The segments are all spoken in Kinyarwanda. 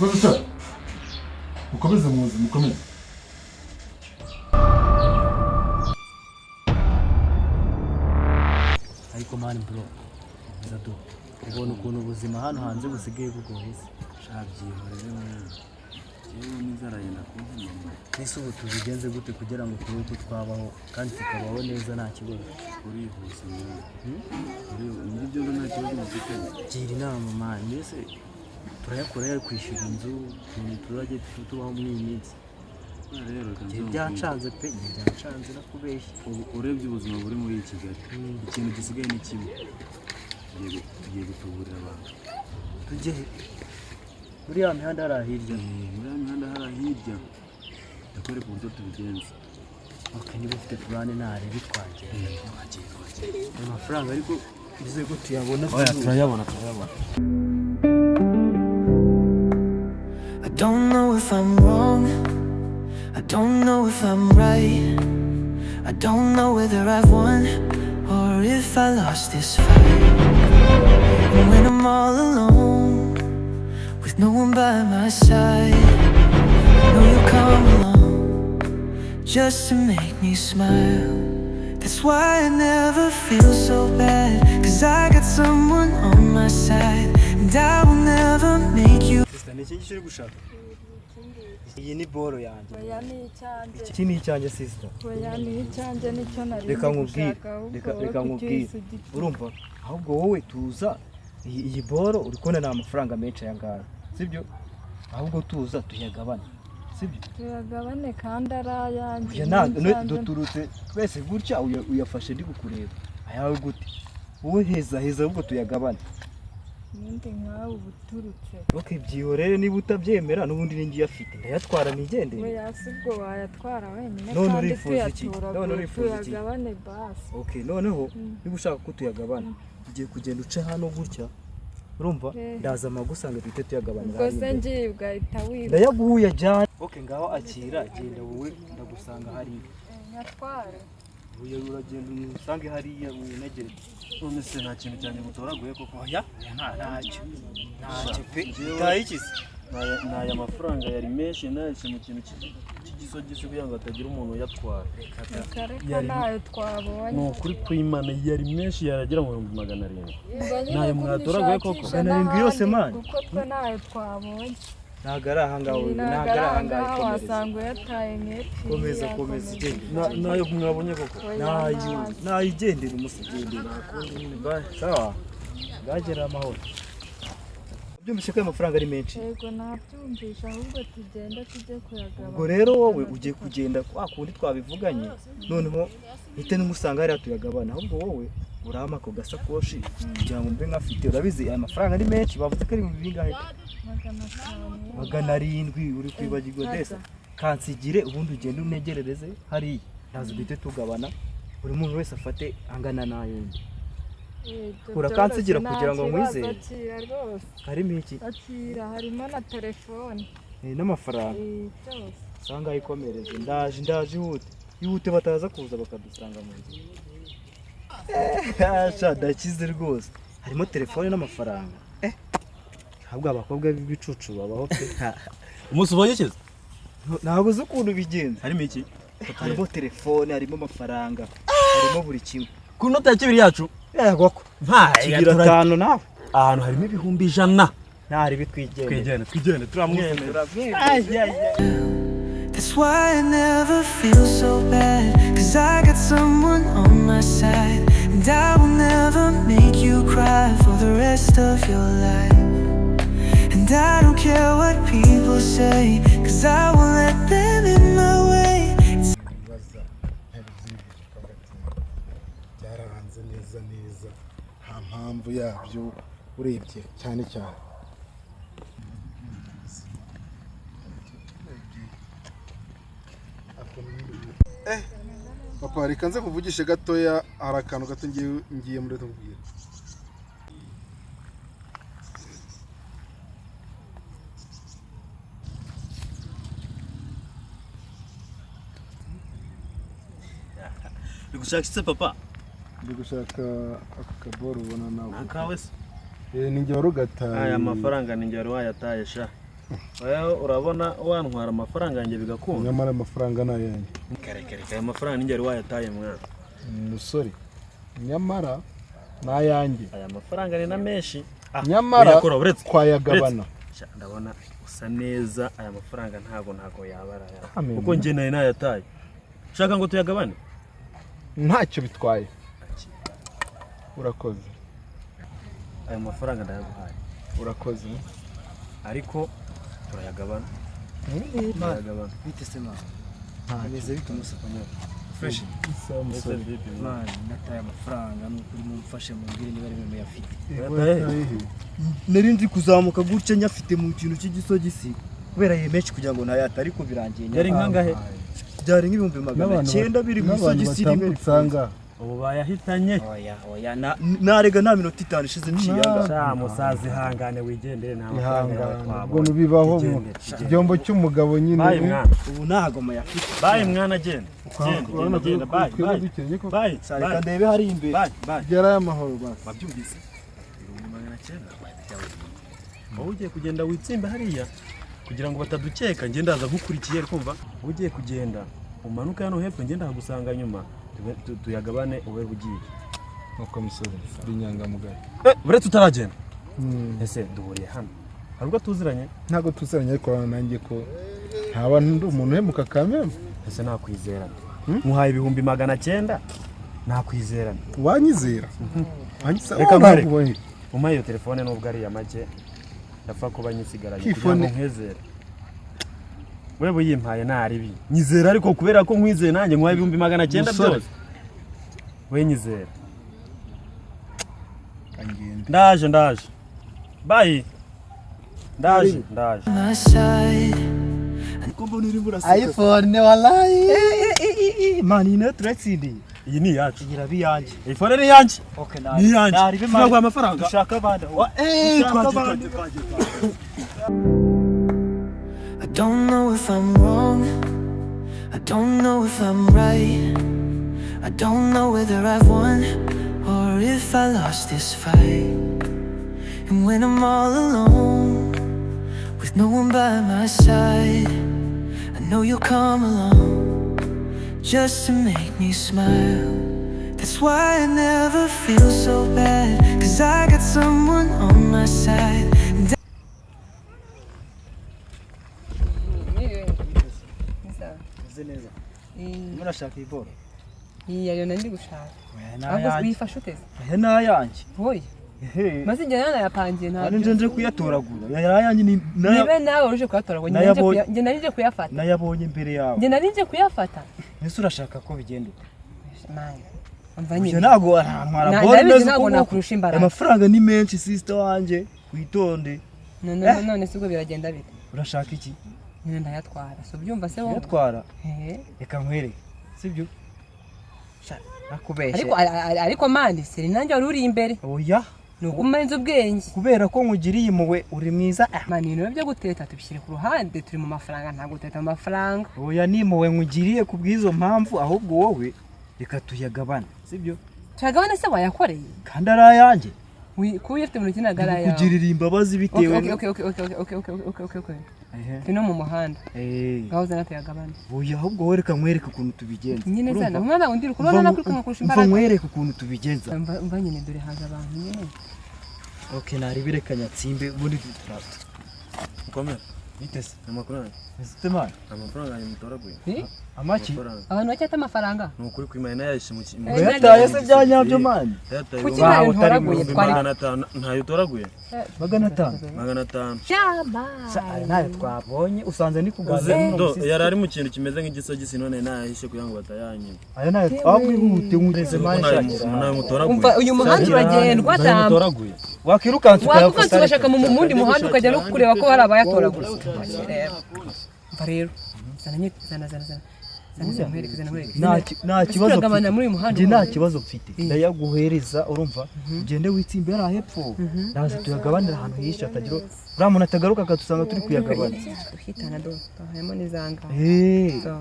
Mukomeze. Mukomeze muzi, mukomeze. Ariko mani bro, zado. Ubona ukuntu ubuzima hano hanze busigaye bugoye. Shabyihorere mwana. Yewe n'inzara yenda kumpuma. Ese ubu tubigenze gute kugira ngo turebe ko twabaho kandi tukabaho neza nta kibazo? Urihuse mwana. Ibyo nta kibazo mufite. Gira inama mani, mbese turayakora yo kwishyura inzu, turajye tubaho muri iyi minsi. Rero byancanze pe, byancanze nakubeshya. Urebye ubuzima buri muri Kigali. Ikintu gisigaye ni kimwe. Tugiye gutuburira abantu. Tujye muri ya mihanda hari hirya. Muri ya mihanda hari hirya. Ndakwereka uburyo tubigenza. Okay, niba ufite plane ntare bitwaje. Amafaranga ariko bize ko tuyabona. Oya turayabona. I don't know if I'm wrong, I don't know if I'm right, I don't know whether I've won or if I lost this fight. And when I'm all alone, with no one by my side, I know you'll come along, just to make me smile. That's why I never feel so bad, 'cause I got someone on my side, and I will never make you. Niki gishiri gushaka? Iyi ni boro yanjye. Oya ni icyanjye. Iki ni icyanjye sister. Oya ni icyanjye nicyo nari. Reka nkubwire. Urumva? Ahubwo wowe tuza iyi boro uri kubona ni amafaranga menshi aya ngaya. Sibyo? Ahubwo tuza tuyagabane. Sibyo? Tuyagabane kandi arayanjye. Ya none duturutse twese gutya uyafashe ndi kukureba. Ayawe gute? Wowe heza ahubwo tuyagabane. Ninde nkawe ubuturutse. Okay, byihorere niba utabyemera n'ubundi ningiye afite. Ndayatwara nigende. Oya sibwo wayatwara wenyine none urifuza iki? None urifuza iki? Tuyagabane basi. Okay, noneho niba ushaka ko tuyagabana ugiye kugenda uce hano gutya. Urumva? Ndaza magusanga duhite tuyagabanira. Ubwo se ngiye ugahita wiba. Ndayaguhuye cyane. Okay, ngaho akira genda wowe ndagusanga hari. Nyatware. Uye uragenda usange hariya unegere. None se nta kintu cyane mutoraguye koko. Oya, ntacyo pe. Tayikize. Naya mafaranga yari menshi nayise mu kintu cy'igisogisi kugira ngo atagira umuntu yatwara. Reka nayo twabonye. No kuri kwimana yari menshi yaragera mu 700. Nayo mwatoraguye koko. 700 yose man. Kuko twe nayo twabonye. Nagara ahanga wasanga yataye nk'epfo. Komeza igenda. Nayo mwabonye koko. Nayo igendera umusigende. Sawa. Gagera amahoro. Byumvise ko amafaranga ari menshi. Yego nabyumvisha ahubwo tugenda tujye kuyagabana. Ubwo rero wowe ugiye kugenda kwa kundi twabivuganye. Noneho hite n'umusanga hari tuyagabana. Ahubwo wowe urama ko gasakoshi kugira ngo mbe nkafite. Urabizi aya mafaranga ari menshi bavuze ko ari mu bingahe? 700 uri kwibagirwa desa. Kansigire ubundi ugende unegerereze hari nazo bite tugabana. Buri muntu wese afate angana nayo. Urakansigira kugira ngo nkwize. Harimo iki? Akira harimo na telefone. N'amafaranga. Byose. Sanga ikomereze. Ndaje ihute bataza kuza bakadusanga mu nzu. Asha dakize rwose. Harimo telefone n'amafaranga. Ahubwo abakobwa b'ibicucu babaho pe. Umunsi ubonye kiza? Ntabwo uzi ukuntu bigenza. Harimo iki? Harimo telefone, harimo amafaranga, harimo buri kimwe. Ku nota ya kibiri yacu? Yego ko. Kigira 5 nawe. Ahantu harimo ibihumbi 100. Ntari bitwigende. Twigende turamwemera. That's why I never feel so bad, 'cause I got someone on my side, and I will never make you cry for the rest of your life. And I don't care what people say, 'cause I won't let them in my way. Byararanze neza nta mpamvu yabyo urebye cyane. Papa reka nze kuvugisha gatoya, hari akantu gato ngiye muri tubwira. Bigushakitse papa? Ndi gushaka akaboro ubona nawe. Akawe se? Ninjye warugataye. Aya mafaranga ninjye wari wayataye sha. urabona wantwara amafaranga yanjye bigakunda. Nyamara amafaranga nayanjye. Kare aya mafaranga ninjye ari wayataye mwana. Musore. Nyamara nayanjye. Aya mafaranga ni na menshi. Nyamara twayagabana. Ndabona usa neza aya mafaranga ntago yabara kuko njye nayo nayataye. Shaka ngo tuyagabane? Ntacyo bitwaye. Urakoze. Aya mafaranga ndayaguhaye. Urakoze. Ariko turayagabana. Turayagabana. Bite se mama? Ntameze bite umusapanya? Fresh. Man, nataye amafaranga n'ukuri mumfashe mumbwire niba ari mwe yafite. Nari ndi kuzamuka gutya nyafite mu kintu cy'igisogisi kubera yemeje kugira ngo ntayata ariko birangiye. Yari nkangahe? Byari nk'ibihumbi 900 biri mu isogisi rimwe usanga. Ubu bayahitanye. Oya narega nta minota 5 ishize nciyaga. Sha musazi hangane wigendere nta mafaranga. Ubwo nubibaho ibyombo cy'umugabo nyine. Bayi mwana. Ubu ntagoma yafite. Bayi mwana genda. Genda bayi. Sareka ndebe hari imbere. Bayi. Gera amahoro basi. Babyumvise. 900. Wowe ugiye kugenda witsimbe hariya kugira ngo batadukeka ngenda aza gukurikiye kumva. Ugiye kugenda umanuka hano hepfo ngenda hagusanga nyuma. Tuyagabane uwe bugiye. Nuko musore uri nyangamugayo. Buretse utaragenda. Ese duhuriye hano. Harubwo tuziranye? Ntago tuziranye ariko nanjye ko ntaba ndi umuntu hemuka kameme. Ese nakwizera. Muhaye ibihumbi 900. Nakwizera. Wanyizera? Reka mbere. Umaye iyo telefone nubwo ari ya make. Yapfa kuba nyisigaranye kugira ngo nkwezere. Wewe buyimpaye naribi. Nyizera ariko kubera ko nkwizeye nanjye nkwaye ibihumbi 900 byose. We nyizera. Ndaje. Bye. Ndaje. iPhone wallahi. Mani na turatsindi. Iyi ni yacu. Igira biyanjye. iPhone ni yanjye. Okay ni yanjye. Ntabwo amafaranga. Ushaka banda. I don't know if I'm wrong, I don't know if I'm right, I don't know whether I've won or if I lost this fight. And when I'm all alone, with no one by my side, I know you'll come along, just to make me smile. That's why I never feel so bad, 'cause I got someone on my side. Murashaka iboro? Iyo nandi gushaka. Ahubwo bifashe uteze. Aya nayanjye. Hoye. Maze njye nayapangiye nta. Ari nje kuyatoragura. Yayanjye ni nibe nawe uje kuyatoragura. Njye nari nje kuyafata. Nayabonye imbere yawe. Njye nari nje kuyafata. Ese urashaka ko bigenda ute? Manje. Amvanye. Ntago arantwara bone ntago nakurusha imbaraga. Amafaranga ni menshi sister wanje. Kwitonde. None sibwo biragenda bite? Urashaka iki? Nyine ndayatwara. So byumva se wowe? Yatwara. Reka nkwereke. Sibyo? Nakubeshe. Ariko mandi seri nanjye wari uri imbere. Oya. Nukumenza ubwenge. Kubera ko nkugiriye impuhwe uri mwiza. Mani no byo guteta tubishyire ku ruhande turi mu mafaranga nta guteta amafaranga. Oya ni impuhwe nkugiriye kubwizo mpamvu ahubwo wowe reka tuyagabana. Sibyo? Tuyagabana se wayakoreye? Kandi arayanjye. Kuyifite mu rutina garaya. Kugirira imbabazi bitewe. Okay. Tino mu muhanda. Gahoza natuyagabana. Oya ahubwo wereka nkwereka ukuntu tubigenza. Nyine sana umwana undira kurona nakurika kurusha imbaraga. Nkwereka ukuntu tubigenza. Mva nyine dore haza abantu nyine. Okay naribirekanya tsimbe ubundi turaza. Ukomera. Bitese amafaranga. Sistema. Amafaranga y'umutoraguye. Amaki? Abantu bacyata amafaranga. Nukuri kwimana yayishe mu yataye se byanyabyo mani. Kuki nayo ntoraguye twari 500 ntayo utoraguye. 500. Shaba. Nayo twabonye usanze ni kugaza. Yari ari mu kintu kimeze nk'igisogisi none nayahishe kugira ngo batayanyima. Aya nayo twamwihute mwese mani shakira. Nayo mutoraguye. Umva uyu muhanda uragendwa tamba. Wakirukanse ukayafata. Ugashaka mu mundi muhanda ukajya no kureba ko hari abayatoraguye. Mva rero zana nta kibazo mfite ndayaguhereza urumva ugende witsimbe ari hepfo ndaza tuyagabanira ahantu hisha atagira uriya muntu atagaruka akadusanga turi kuyagabana. Uhitana do harimo n'izanga.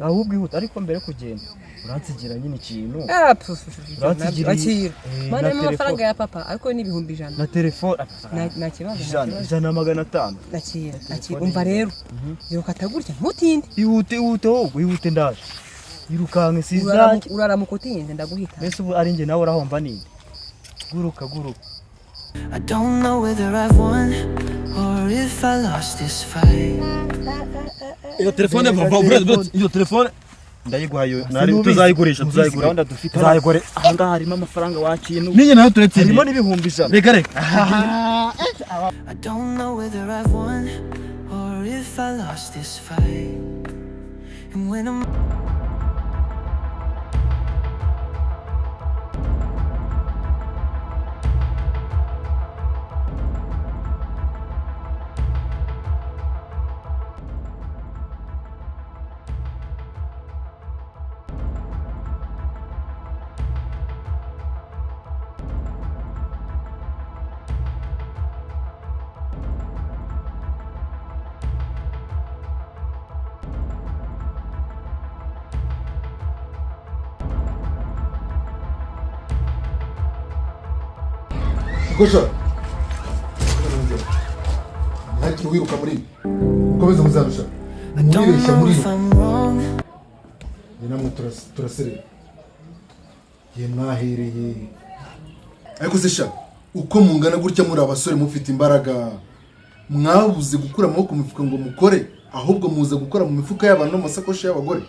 Ahubwo ihuta ariko mbere kugenda uransigira nyine ikintu. Akira. Mana amafaranga ya papa ariko ni 1,100. Na telefone nta kibazo. 1,500. Akira umva rero. Yo katagurya ntutinde. Ihute wowe ihute ndaje. Irukanke sizaki. Urara mukotinze ndaguhita. Mbese ubu ari nge nawe urahomba ninde? Guruka. I don't know whether I've won or if I lost this fight. Iyo telefone iyo telefone ndayiguhaye nari tuzayigurisha tuzayigure aha harimo amafaranga wakintu ninye nayo turetse harimo n'ibihumbi 100 reka I don't know whether I've won or if I lost this fight. And when I'm Gosha. Ntacyo wiruka muri. Ukomeza muzarusha. I don't know if I'm wrong. Namwe turasere. Ye mwahereye. Ariko sesha uko mungana gutya muri abasore mufite imbaraga mwabuze gukura amaboko mu mifuka ngo mukore ahubwo muza gukora mu mifuka y'abantu n'amasakoshi y'abagore.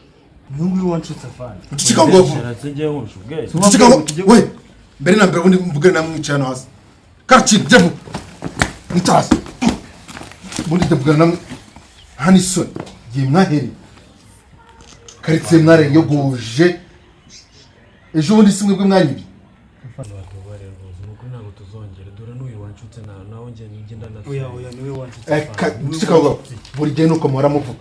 Nungu wanshutse afana. Ucika ngo. Ucika ngo. We. Mbere na mbere ubundi mvugane namwe mwicana hasi. Kachi jevu. Nitasi. Ubundi ndavugana namwe. Hanison. Ye mwaheri. Karitse mware yoguje. Ejo bundi simwe bwe mwanyibi. Oya niwe wanshutse. Ucika ngo. Buri gihe nuko muhora muvuga.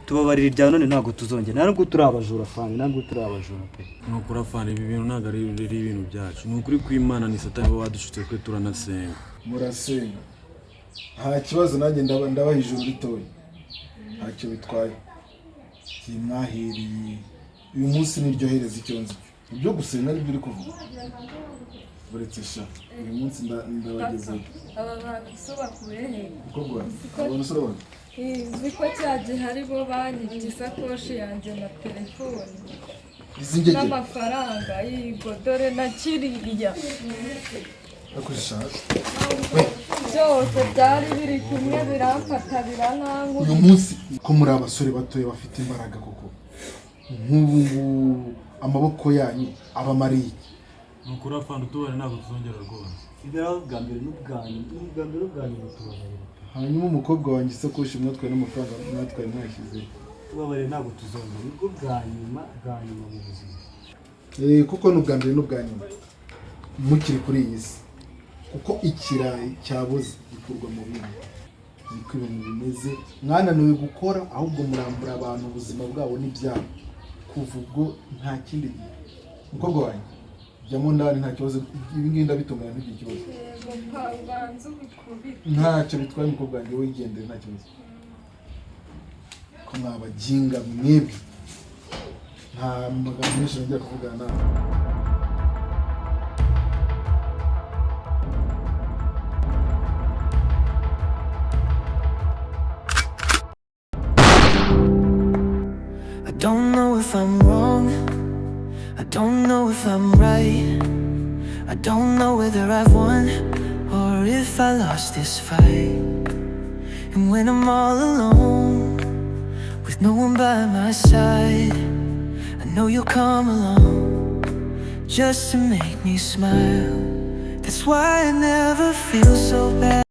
Tubabarira ibya none ntago tuzongera ntabwo turi abajura fani ntabwo turi abajura pe nukura fani ibi bintu ntago ari ibintu byacu nukuri kw'Imana ni satani wadushutse twe turanasenga murasenga nta kibazo nanjye ndabaha ijuru ritoya ntacyo bitwaye kimwahiriye uyu munsi niryohereza icyo nzi ibyo gusenga nibyo uri kuvuga buretse sha uyu munsi ndabagezeyo aba bantu sobakuye he ukogwa abona sobakuye ziko cyaje haribo banyibye isakoshi yanjye na telefone n'amafaranga y'igorore na kiriya akushaje byose byari biri kumwe biramfata birankangu uyu munsi ko muri abasore batoye bafite imbaraga koko nk'ubu amaboko yanyu abamariye nukuri afana utubare ntabwo tuzongera rwose ibyo bwa mbere n'ubwanyu tubabarira hanyuma umukobwa wanjye isakoshi mwatwaye n'amafaranga mwatwaye mwashyize tubabarira ntabwo tuzongera nibwo bwa nyuma mu buzima kuko n'ubwa mbere n'ubwa nyuma mukiri kuri iyi si kuko ikirayi cyabuze gikurwa mu bindi niko ibintu bimeze mwananiwe gukora ahubwo murambura abantu ubuzima bwabo n'ibyabo kuva ubwo nta kindi gihe umukobwa wanjye jyamo ndani nta kibazo ibi ngibi ndabitumira ntugire ikibazo ntacyo bitwaye umukobwa wanjye wigendere nta kibazo ko mwabaginga mwebwe nta magambo menshi nongera kuvugana nawe I don't know if I'm wrong, I don't know if I'm right, I don't know whether I've won or if I lost this fight. And when I'm all alone, with no one by my side, I know you'll come along, just to make me smile. That's why I never feel so bad.